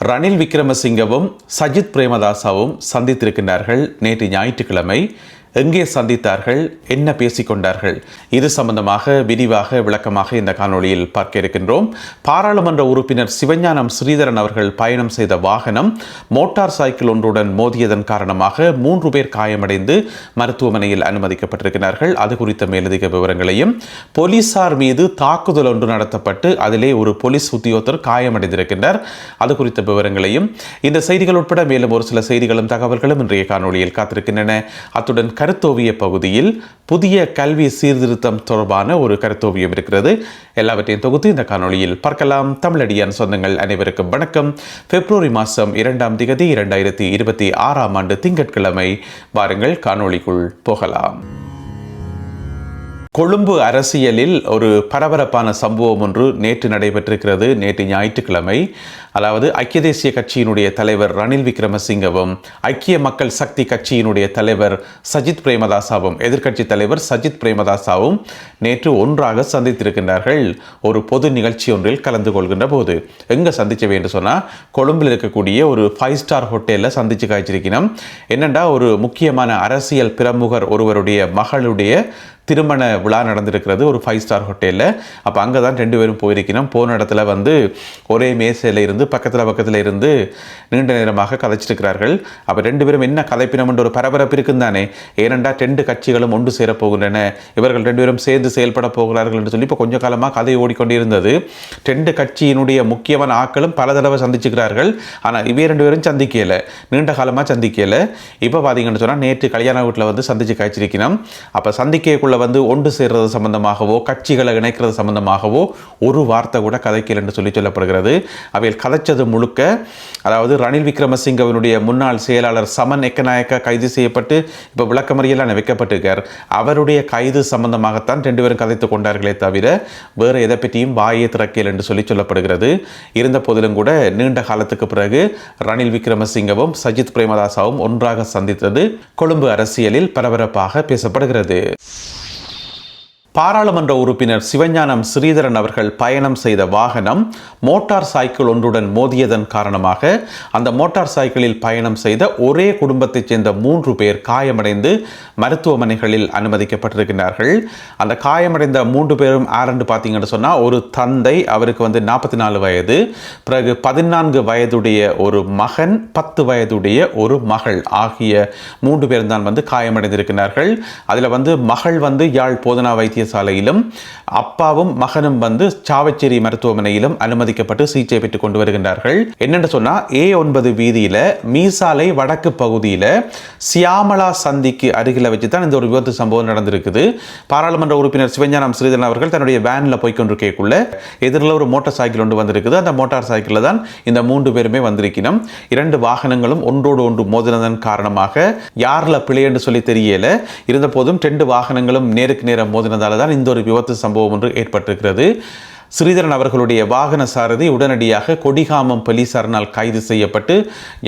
ரணில் விக்ரமசிங்கவும் சஜித் பிரேமதாசவும் சந்தித்திருக்கின்றார்கள். நேற்று ஞாயிற்றுக்கிழமை எங்கே சந்தித்தார்கள், என்ன பேசிக்கொண்டார்கள், இது சம்பந்தமாக விரிவாக விளக்கமாக இந்த காணொளியில் பார்க்க இருக்கின்றோம். பாராளுமன்ற உறுப்பினர் சிவஞானம் ஸ்ரீதரன் அவர்கள் பயணம் செய்த வாகனம் மோட்டார் சைக்கிள் ஒன்றுடன் மோதியதன் காரணமாக 3 பேர் காயமடைந்து மருத்துவமனையில் அனுமதிக்கப்பட்டிருக்கிறார்கள். அது குறித்த மேலதிக விவரங்களையும், போலீசார் மீது தாக்குதல் ஒன்று நடத்தப்பட்டு அதிலே ஒரு போலீஸ் உத்தியோகத்தர் காயமடைந்திருக்கின்றார், அது குறித்த விவரங்களையும், இந்த செய்திகள் உட்பட மேலும் ஒரு சில செய்திகளும் தகவல்களும் இன்றைய காணொளியில் காத்திருக்கின்றன. அத்துடன் கருத்தோவிய பகுதியில் புதிய கல்வி சீர்திருத்தம் தொடர்பான ஒரு கருத்தோவியம் இருக்கிறது. எல்லாவற்றையும் தொகுத்து இந்த காணொளியில் பார்க்கலாம். தமிழடியான் சொந்தங்கள் அனைவருக்கும் வணக்கம். பிப்ரவரி மாதம் 2ஆம் தேதி 2026ஆம் ஆண்டு திங்கட்கிழமை. வாருங்கள் காணொளிக்குள் போகலாம். கொழும்பு அரசியலில் ஒரு பரபரப்பான சம்பவம் ஒன்று நேற்று நடைபெற்றிருக்கிறது. நேற்று ஞாயிற்றுக்கிழமை, அதாவது ஐக்கிய தேசிய கட்சியினுடைய தலைவர் ரணில் விக்ரமசிங்கவும் ஐக்கிய மக்கள் சக்தி கட்சியினுடைய தலைவர் சஜித் பிரேமதாசவும் எதிர்க்கட்சி தலைவர் சஜித் பிரேமதாசவும் நேற்று ஒன்றாக சந்தித்திருக்கின்றார்கள். ஒரு பொது நிகழ்ச்சி ஒன்றில் கலந்து கொள்கின்ற போது எங்கே சந்திக்க வேண்டும் சொன்னால், கொழும்பில் இருக்கக்கூடிய ஒரு 5 ஸ்டார் ஹோட்டலில் சந்தித்து காய்ச்சிருக்கணும். என்னென்னா, ஒரு முக்கியமான அரசியல் பிரமுகர் ஒருவருடைய மகளுடைய திருமண விழா நடந்திருக்கிறது ஒரு 5 ஸ்டார் ஹோட்டலில். அப்போ அங்கே தான் 2 பேரும் போயிருக்கணும். போன இடத்துல ஒரே மேசையில் இருந்து பக்கத்தில் இருந்து நீண்ட நேரமாக கதைச்சிருக்கிறார்கள். அப்போ 2 பேரும் என்ன கதைப்பினம் என்ற ஒரு பரபரப்பு இருக்குன்னு தானே. ஏனென்றா 2 கட்சிகளும் ஒன்று சேரப்போகின்றன, இவர்கள் 2 பேரும் சேர்ந்து செயல்பட போகிறார்கள் என்று சொல்லி இப்போ கொஞ்ச காலமாக கதை ஓடிக்கொண்டிருந்தது. 2 கட்சியினுடைய முக்கியமான ஆட்களும் பல தடவை சந்திச்சுக்கிறார்கள். ஆனால் இவே 2 பேரும் சந்திக்கலை, நீண்ட காலமாக சந்திக்கலை. இப்போ பார்த்தீங்கன்னு சொன்னால் நேற்று கல்யாண வீட்டில் சந்திச்சு காய்ச்சிருக்கணும். அப்போ சந்திக்கக்குள்ள ஒன்று சேர்றது சம்பந்தமாகவோ கட்சிகளை இணைக்கிறது சம்பந்தமாகவோ ஒரு வார்த்தை கூட கதைக்கல் என்று சொல்லப்படுகிறது. அவையில் கதைச்சது முழுக்க, அதாவது ரணில் விக்ரமசிங்கவினுடைய முன்னாள் செயலாளர் சமன் எக்கநாயக்க கைது செய்யப்பட்டு இப்போ விளக்கமறியெல்லாம் வைக்கப்பட்டிருக்கார். அவருடைய கைது சம்பந்தமாகத்தான் 2 பேரும் கதைத்து கொண்டார்களே தவிர வேறு எதை பற்றியும் வாயை திறக்கல் என்று சொல்லப்படுகிறது. இருந்த போதிலும் கூட நீண்ட காலத்துக்கு பிறகு ரணில் விக்ரமசிங்கவும் சஜித் பிரேமதாசவும் ஒன்றாக சந்தித்தது கொழும்பு அரசியலில் பரபரப்பாக பேசப்படுகிறது. பாராளுமன்ற உறுப்பினர் சிவஞானம் ஸ்ரீதரன் அவர்கள் பயணம் செய்த வாகனம் மோட்டார் சைக்கிள் ஒன்றுடன் மோதியதன் காரணமாக அந்த மோட்டார் சைக்கிளில் பயணம் செய்த ஒரே குடும்பத்தைச் சேர்ந்த 3 பேர் காயமடைந்து மருத்துவமனைகளில் அனுமதிக்கப்பட்டிருக்கிறார்கள். அந்த காயமடைந்த 3 பேரும் யாரென்று பார்த்தீங்கன்னு சொன்னால், ஒரு தந்தை, அவருக்கு 44 வயது, பிறகு 14 வயதுடைய ஒரு மகன், 10 வயதுடைய ஒரு மகள் ஆகிய 3 பேரும் தான் காயமடைந்திருக்கிறார்கள். அதில் மகள் யாழ் போதனா வைத்திய சாலையிலும், அப்பாவும் மகனும் சாவச்சேரி மருத்துவமனையிலும் அனுமதிக்கப்பட்டு சிகிச்சை பெற்றுக் கொண்டு வருகின்றார்கள். என்னென்று சொன்னா, A9 வீதியில மீசாலை வடக்கு பகுதியில சியாமலா சந்திக்கு அருகில வச்சுதான் இந்த ஒரு விபத்து சம்பவம் நடந்திருக்குது. பாராளுமன்ற உறுப்பினர் சிவஞானம் ஸ்ரீதரன் அவர்கள் தன்னுடைய வேன்ல போய்கொண்டிருக்கக்குள்ள எதிரில் ஒரு மோட்டார் சைக்கிள் ஒன்று வந்திருக்குது. அந்த மோட்டார் சைக்கிளில் தான் இந்த 3 பேருமே வந்திருக்கணும். 2 வாகனங்களும் ஒன்றோடு ஒன்று மோதினதன் காரணமாக யாரில் பிழை என்று சொல்லி தெரியல. இருந்த போதும் 2 வாகனங்களும் நேருக்கு நேரம் மோதினதால் தான் இந்த ஒரு விபத்து சம்பவம் ஒன்று ஏற்பட்டிருக்கிறது. ஸ்ரீதரன் அவர்களுடைய வாகன சாரதி உடனடியாக கொடிகாமம் போலீசாரினால் கைது செய்யப்பட்டு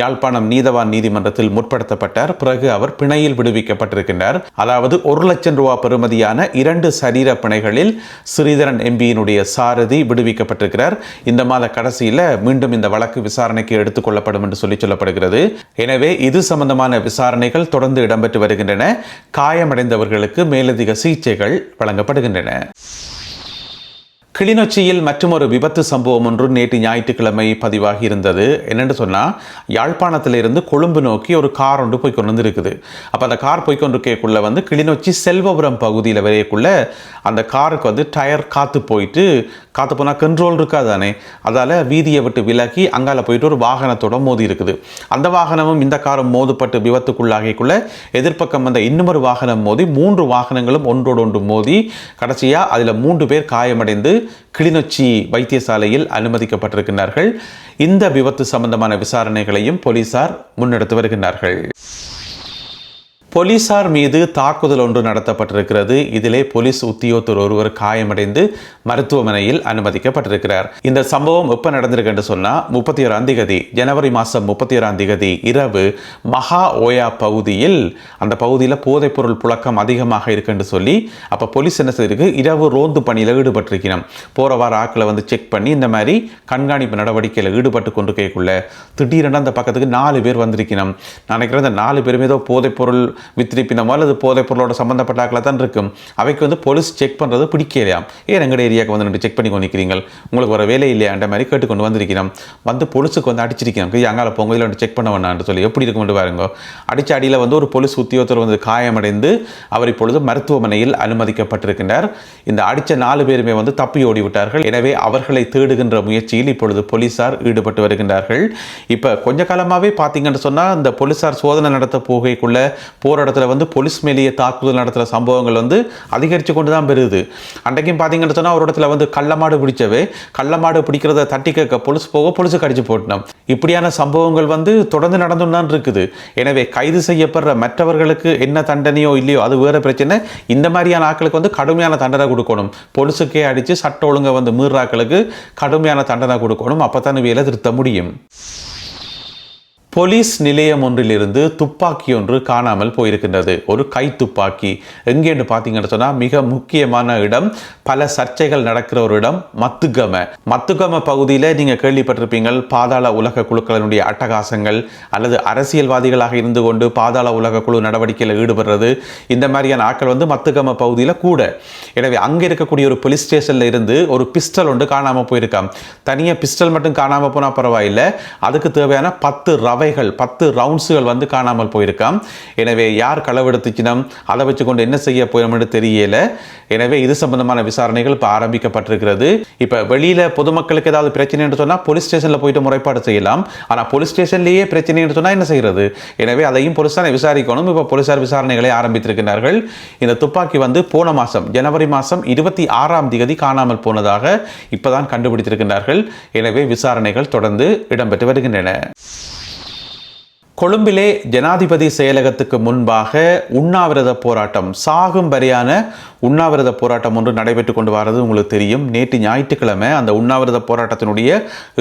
யாழ்ப்பாணம் நீதவான் நீதிமன்றத்தில் முற்படுத்தப்பட்டார். பிறகு அவர் பிணையில் விடுவிக்கப்பட்டிருக்கின்றார். அதாவது 1 லட்சம் ரூபாய் பெறுமதியான 2 சரீர பிணைகளில் ஸ்ரீதரன் எம்பியினுடைய சாரதி விடுவிக்கப்பட்டிருக்கிறார். இந்த மாத கடைசியில் மீண்டும் இந்த வழக்கு விசாரணைக்கு எடுத்துக் கொள்ளப்படும் என்று சொல்லப்படுகிறது. எனவே இது சம்பந்தமான விசாரணைகள் தொடர்ந்து இடம்பெற்று வருகின்றன. காயமடைந்தவர்களுக்கு மேலதிக சிகிச்சைகள் வழங்கப்படுகின்றன. கிளிநொச்சியில் மற்றொரு விபத்து சம்பவம் ஒன்று நேற்று ஞாயிற்றுக்கிழமை பதிவாகி இருந்தது. என்னென்னு சொன்னால், யாழ்ப்பாணத்திலிருந்து கொழும்பு நோக்கி ஒரு கார் ஒன்று போய் கொண்டு இருக்குது. அப்போ அந்த கார் போய்கொண்டிருக்கக்குள்ள கிளிநொச்சி செல்வபுரம் பகுதியில் வரையக்குள்ள அந்த காருக்கு டயர் காற்று போனால் கண்ட்ரோல் இருக்காதானே, அதால் வீதியை விட்டு விலகி அங்கால போயிட்டு ஒரு வாகனத்தோட மோதி இருக்குது. அந்த வாகனமும் இந்த காரும் மோதப்பட்டு விபத்துக்குள்ளாகிக்குள்ள எதிர்ப்பக்கம் இன்னொரு வாகனம் மோதி 3 வாகனங்களும் ஒன்றோடு ஒன்று மோதி கடைசியாக அதில் 3 பேர் காயமடைந்து கிளிநொச்சி வைத்தியசாலையில் அனுமதிக்கப்பட்டிருக்கிறார்கள். இந்த விபத்து சம்பந்தமான விசாரணைகளையும் போலீசார் முன்னெடுத்து வருகின்றார்கள். போலீசார் மீது தாக்குதல் ஒன்று நடத்தப்பட்டிருக்கிறது. இதிலே போலீஸ் உத்தியோகத்தர் ஒருவர் காயமடைந்து மருத்துவமனையில் அனுமதிக்கப்பட்டிருக்கிறார். இந்த சம்பவம் எப்ப நடந்திருக்கு என்று சொன்னா 31ஆம் தேதி ஜனவரி மாதம் 31ஆம் தேதி இரவு மகா ஓயா பகுதியில், அந்த பகுதியில் போதைப்பொருள் புழக்கம் அதிகமாக இருக்குன்னு சொல்லி அப்ப போலீஸ் என்ன செய்திருக்கு, இரவு ரோந்து பணியில் ஈடுபட்டிருக்கணும். போற வார ஆக்களை வந்து செக் பண்ணி இந்த மாதிரி கண்காணிப்பு நடவடிக்கையில் ஈடுபட்டு கொண்டு கேட்குள்ள திடீரென அந்த பக்கத்துக்கு 4 பேர் வந்திருக்கணும். நினைக்கிறேன் இந்த 4 பேருமே ஏதோ போதைப்பொருள் வித்திரிப்பினமோ அல்லது போதைப் பொருளோட சம்பந்தப்பட்ட ஆக்களை தான் இருக்கும். அவைக்கு வந்து போலீஸ் செக் பண்ணுறது பிடிக்கலையாம். ஏன் எங்கள் ஏரியாவுக்கு வந்து செக் பண்ணி கொண்டு நிற்கிறீங்கள், உங்களுக்கு ஒரு வேலை இல்லையான்ற மாதிரி கேட்டுக்கொண்டு வந்திருக்கிறோம். வந்து போலீஸுக்கு வந்து அடிச்சிருக்கோம், அங்கால போங்க இதில் செக் பண்ண வேணான்னு சொல்லி. எப்படி இருக்குமென்று பாருங்க. அடிச்ச அடியில் வந்து ஒரு போலீஸ் உத்தியோகத்தர் வந்து காயமடைந்து அவர் இப்பொழுது மருத்துவமனையில் அனுமதிக்கப்பட்டிருக்கின்றார். இந்த அடித்த 4 பேருமே வந்து தப்பி ஓடி விட்டார்கள். எனவே அவர்களை தேடுகின்ற முயற்சியில் இப்பொழுது போலீசார் ஈடுபட்டு வருகின்றார்கள். இப்போ கொஞ்ச காலமாகவே பார்த்தீங்கன்னு சொன்னால் இந்த போலீசார் சோதனை நடத்த போகைக்குள்ள போகிற இடத்துல வந்து போலீஸ் மேலேயே தாக்குதல் நடத்துகிற சம்பவங்கள் வந்து அதிகரித்து கொண்டு தான் பெறுது. அன்றைக்கும் பார்த்தீங்கன்னு சொன்னால் ஒரு இடத்துல வந்து கள்ளமாடு பிடிச்சவே கள்ளமாடு பிடிக்கிறத தட்டி கேட்க போலீஸ் போக போலீஸுக்கு அடிச்சு போட்டோம். இப்படியான சம்பவங்கள் வந்து தொடர்ந்து நடந்து தான் இருக்குது. எனவே கைது செய்யப்படுற மற்றவர்களுக்கு என்ன தண்டனையோ இல்லையோ அது வேற பிரச்சனை. இந்த மாதிரியான ஆட்களுக்கு வந்து கடுமையான தண்டனை கொடுக்கணும். போலீஸுக்கே அடித்து சட்ட ஒழுங்கை வந்து மீறாக்களுக்கு கடுமையான தண்டனை கொடுக்கணும். அப்பதான் வேலை திருத்த முடியும். போலீஸ் நிலையம் ஒன்றிலிருந்து துப்பாக்கி ஒன்று காணாமல் போயிருக்கின்றது. ஒரு கை துப்பாக்கி. எங்கேன்னு பார்த்தீங்கன்னு சொன்னால் மிக முக்கியமான இடம், பல சர்ச்சைகள் நடக்கிற ஒரு இடம், மத்துகம பகுதியில் நீங்கள் கேள்விப்பட்டிருப்பீங்கள். பாதாள உலக குழுக்களினுடைய அட்டகாசங்கள் அல்லது அரசியல்வாதிகளாக இருந்து கொண்டு பாதாள உலக குழு நடவடிக்கையில் ஈடுபடுறது, இந்த மாதிரியான ஆட்கள் வந்து மத்துகம பகுதியில் கூட. எனவே அங்கே இருக்கக்கூடிய ஒரு போலீஸ் ஸ்டேஷனில் இருந்து ஒரு பிஸ்டல் ஒன்று காணாமல் போயிருக்காம். தனியாக பிஸ்டல் மட்டும் காணாமல் போனால் பரவாயில்லை, அதுக்கு தேவையான 10 ரவுண்ட்ஸுகள் வந்து காணாமல் போயிருக்காம். எனவே யார் களவெடுத்துச்சினம், அதை வச்சு கொண்டு என்ன செய்ய போயிடும் தெரியல. எனவே இது சம்பந்தமான விசாரணைகள் இப்போ ஆரம்பிக்கப்பட்டிருக்கிறது. இப்போ வெளியில் பொதுமக்களுக்கு ஏதாவது பிரச்சனை என்று சொன்னால் போலீஸ் ஸ்டேஷனில் போயிட்டு முறைப்பாடு செய்யலாம். ஆனால் போலீஸ் ஸ்டேஷன்லேயே பிரச்சனை என்று சொன்னால் என்ன செய்கிறது? எனவே அதையும் போலீஸார் விசாரிக்கணும். இப்போ போலீஸார் விசாரணைகளை ஆரம்பித்திருக்கிறார்கள். இந்த துப்பாக்கி வந்து போன மாதம் ஜனவரி மாதம் 26ஆம் தேதி காணாமல் போனதாக இப்போதான் கண்டுபிடித்திருக்கிறார்கள். எனவே விசாரணைகள் தொடர்ந்து இடம்பெற்று வருகின்றன. கொழும்பிலே ஜனாதிபதி செயலகத்துக்கு முன்பாக உண்ணாவிரத போராட்டம், சாகும் வரையான உண்ணாவிரத போராட்டம் ஒன்று நடைபெற்று கொண்டு வரது உங்களுக்கு தெரியும். நேற்று ஞாயிற்றுக்கிழமை அந்த உண்ணாவிரத போராட்டத்தினுடைய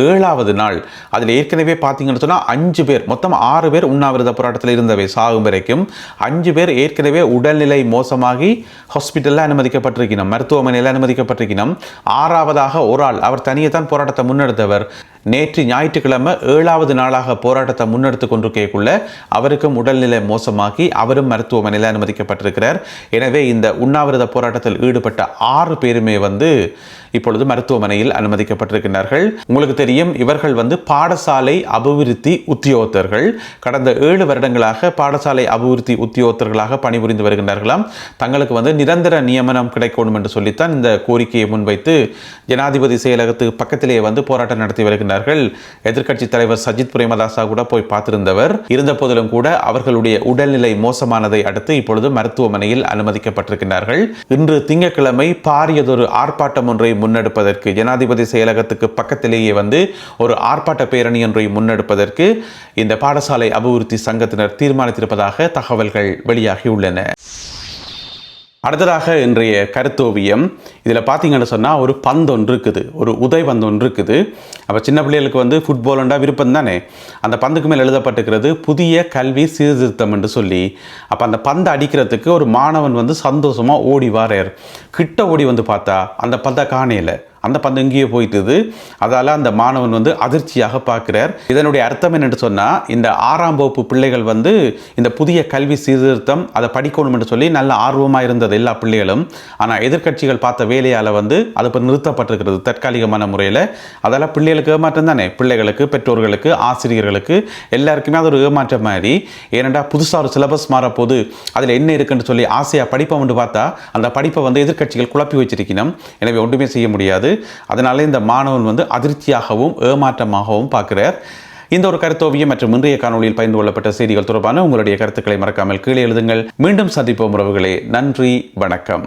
7வது நாள். அதில் ஏற்கனவே பார்த்தீங்கன்னு சொன்னால் 5 பேர், மொத்தம் 6 பேர் உண்ணாவிரத போராட்டத்தில் இருந்தவை. சாகும் வரைக்கும் 5 பேர் ஏற்கனவே உடல்நிலை மோசமாகி ஹாஸ்பிட்டலில் அனுமதிக்கப்பட்டிருக்கணும், மருத்துவமனையில் அனுமதிக்கப்பட்டிருக்கணும். 6வதாக ஒரு ஆள், அவர் தனியே தான் போராட்டத்தை முன்னெடுத்தவர். நேற்று ஞாயிற்றுக்கிழமை 7வது நாளாக போராட்டத்தை முன்னெடுத்து கொண்டிருக்கக்குள்ள அவருக்கும் உடல்நிலை மோசமாகி அவரும் மருத்துவமனையில் அனுமதிக்கப்பட்டிருக்கிறார். எனவே இந்த உண்ணாவிரத போராட்டத்தில் ஈடுபட்ட 6 பேருமே வந்து இப்பொழுது மருத்துவமனையில் அனுமதிக்கப்பட்டிருக்கிறார்கள். உங்களுக்கு தெரியும், இவர்கள் வந்து பாடசாலை அபிவிருத்தி உத்தியோகத்தர்கள். கடந்த 7 வருடங்களாக பாடசாலை அபிவிருத்தி உத்தியோகத்தர்களாக பணிபுரிந்து வருகின்றார்களாம். தங்களுக்கு வந்து நிரந்தர நியமனம் கிடைக்கணும் என்று சொல்லித்தான் இந்த கோரிக்கையை முன்வைத்து ஜனாதிபதி செயலகத்துக்கு பக்கத்திலேயே வந்து போராட்டம் நடத்தி வருகின்றார்கள். எதிர்க்கட்சி தலைவர் சஜித் பிரேமதாசா கூட போய் பார்த்திருந்தவர். இருந்த போதிலும் கூட அவர்களுடைய உடல்நிலை மோசமானதை அடுத்து இப்பொழுது மருத்துவமனையில் அனுமதிக்கப்பட்டிருக்கிறார்கள். இன்று திங்கட்கிழமை பாரியதொரு ஆர்ப்பாட்டம் ஒன்றை முன்னெடுப்பதற்கு, ஜனாதிபதி செயலகத்துக்கு பக்கத்திலேயே வந்து ஒரு ஆர்ப்பாட்ட பேரணி ஒன்றை முன்னெடுப்பதற்கு இந்த பாடசாலை அபிவிருத்தி சங்கத்தினர் தீர்மானித்திருப்பதாக தகவல்கள் வெளியாகியுள்ளன. அடுத்ததாக இன்றைய கருத்தோவியம். இதில் பார்த்தீங்கன்னு சொன்னால் ஒரு பந்து ஒன்று இருக்குது, ஒரு உதை பந்து ஒன்று இருக்குது. அப்போ சின்ன பிள்ளைகளுக்கு வந்து ஃபுட்பால்ண்டா விருப்பம் தானே. அந்த பந்துக்கு மேலே எழுதப்பட்டிருக்கிறது புதிய கல்வி சீர்திருத்தம் என்று சொல்லி. அப்போ அந்த பந்தை அடிக்கிறதுக்கு ஒரு மாணவன் வந்து சந்தோஷமாக ஓடி வாரார். கிட்ட ஓடி வந்து பார்த்தா அந்த பந்தை காணையில், அந்த பந்து எங்கேயோ போயிட்டுது. அதால் அந்த மாணவன் வந்து அதிர்ச்சியாக பார்க்கிறார். இதனுடைய அர்த்தம் என்னென்னு சொன்னால், இந்த 6ஆம் வகுப்பு பிள்ளைகள் வந்து இந்த புதிய கல்வி சீர்திருத்தம் அதை படிக்கணும் என்று சொல்லி நல்ல ஆர்வமாக இருந்தது எல்லா பிள்ளைகளும். ஆனால் எதிர்க்கட்சிகள் பார்த்த வேலையால் வந்து அது இப்போ நிறுத்தப்பட்டிருக்கிறது தற்காலிகமான முறையில். அதால் பிள்ளைகளுக்கு ஏமாற்றம் தானே, பிள்ளைகளுக்கு, பெற்றோர்களுக்கு, ஆசிரியர்களுக்கு எல்லாருக்குமே அது ஒரு ஏமாற்றம் மாதிரி. ஏனெண்டா புதுசாக ஒரு சிலபஸ் மாறப்போது அதில் என்ன இருக்குன்னு சொல்லி ஆசையாக படிப்பை வந்து பார்த்தா அந்த படிப்பை வந்து எதிர்க்கட்சிகள் குழப்பி வச்சிருக்கணும். எனவே ஒன்றுமே செய்ய முடியாது. அதனால இந்த மாணவன் வந்து அதிர்ச்சியாகவும் ஏமாற்றமாகவும் பார்க்கிறார். இந்த ஒரு கருத்தோவியம் மற்றும் இன்றைய காணொலியில் பகிர்ந்து கொள்ளப்பட்ட செய்திகள் தொடர்பான உங்களுடைய கருத்துக்களை மறக்காமல் கீழே எழுதுங்கள். மீண்டும் சந்திப்போம் உறவுகளே. நன்றி, வணக்கம்.